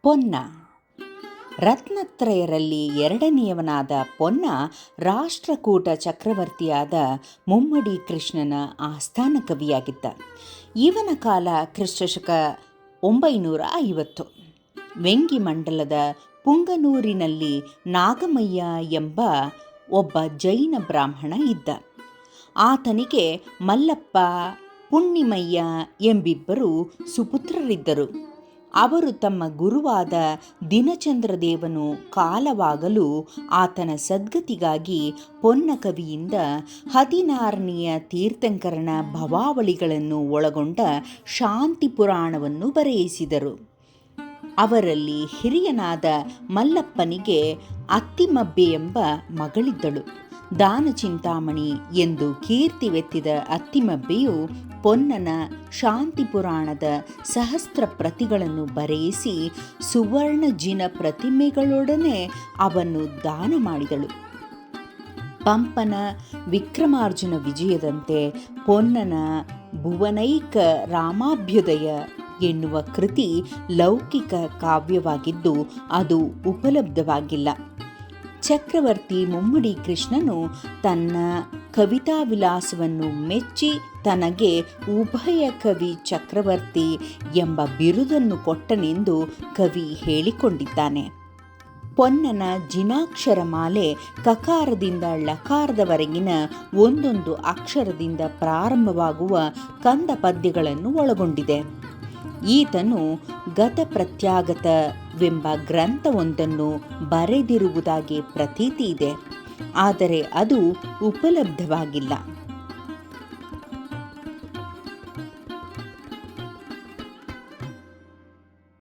ಪೊನ್ನ. ರತ್ನತ್ರಯರಲ್ಲಿ ಎರಡನೆಯವನಾದ ಪೊನ್ನ ರಾಷ್ಟ್ರಕೂಟ ಚಕ್ರವರ್ತಿಯಾದ ಮುಮ್ಮಡಿ ಕೃಷ್ಣನ ಆಸ್ಥಾನ ಕವಿಯಾಗಿದ್ದ. ಇವನ ಕಾಲ ಕ್ರಿಸ್ತಶಕ 950. ವೆಂಗಿಮಂಡಲದ ಪುಂಗನೂರಿನಲ್ಲಿ ನಾಗಮಯ್ಯ ಎಂಬ ಒಬ್ಬ ಜೈನ ಬ್ರಾಹ್ಮಣ ಇದ್ದ. ಆತನಿಗೆ ಮಲ್ಲಪ್ಪ, ಪುಣ್ಣಿಮಯ್ಯ ಎಂಬಿಬ್ಬರು ಸುಪುತ್ರರಿದ್ದರು. ಅವರು ತಮ್ಮ ಗುರುವಾದ ದಿನಚಂದ್ರದೇವನು ಕಾಲವಾಗಲು ಆತನ ಸದ್ಗತಿಗಾಗಿ ಪೊನ್ನ ಕವಿಯಿಂದ 16ನೆಯ ತೀರ್ಥಂಕರನ ಭವಾವಳಿಗಳನ್ನು ಒಳಗೊಂಡ ಶಾಂತಿ ಪುರಾಣವನ್ನು ಬರೆಯಿಸಿದರು. ಅವರಲ್ಲಿ ಹಿರಿಯನಾದ ಮಲ್ಲಪ್ಪನಿಗೆ ಅತ್ತಿಮಬ್ಬೆ ಎಂಬ ಮಗಳಿದ್ದಳು. ದಾನಚಿಂತಾಮಣಿ ಎಂದು ಕೀರ್ತಿವೆತ್ತಿದ ಅತ್ತಿಮಬ್ಬೆಯು ಪೊನ್ನನ ಶಾಂತಿ ಪುರಾಣದ ಸಹಸ್ರ ಪ್ರತಿಗಳನ್ನು ಬರೆಯಿಸಿ ಸುವರ್ಣ ಜಿನ ಪ್ರತಿಮೆಗಳೊಡನೆ ಅವನ್ನು ದಾನ ಮಾಡಿದಳು. ಪಂಪನ ವಿಕ್ರಮಾರ್ಜುನ ವಿಜಯದಂತೆ ಪೊನ್ನನ ಭುವನೈಕ ರಾಮಾಭ್ಯುದಯ ಎನ್ನುವ ಕೃತಿ ಲೌಕಿಕ ಕಾವ್ಯವಾಗಿದ್ದು ಅದು ಉಪಲಬ್ಧವಾಗಿಲ್ಲ. ಚಕ್ರವರ್ತಿ ಮುಮ್ಮಡಿ ಕೃಷ್ಣನು ತನ್ನ ಕವಿತಾ ವಿಲಾಸವನ್ನು ಮೆಚ್ಚಿ ತನಗೆ ಉಭಯ ಕವಿ ಚಕ್ರವರ್ತಿ ಎಂಬ ಬಿರುದನ್ನು ಕೊಟ್ಟನೆಂದು ಕವಿ ಹೇಳಿಕೊಂಡಿದ್ದಾನೆ. ಪೊನ್ನನ ಜಿನಾಕ್ಷರ ಮಾಲೆ ಕಕಾರದಿಂದ ಳಕಾರದವರೆಗಿನ ಒಂದೊಂದು ಅಕ್ಷರದಿಂದ ಪ್ರಾರಂಭವಾಗುವ ಕಂದ ಪದ್ಯಗಳನ್ನು ಒಳಗೊಂಡಿದೆ. ಈತನು ಗತಪ್ರತ್ಯಾಗತವೆಂಬ ಗ್ರಂಥವೊಂದನ್ನು ಬರೆದಿರುವುದಾಗಿ ಪ್ರತೀತಿ ಇದೆ, ಆದರೆ ಅದು ಉಪಲಬ್ಧವಾಗಿಲ್ಲ.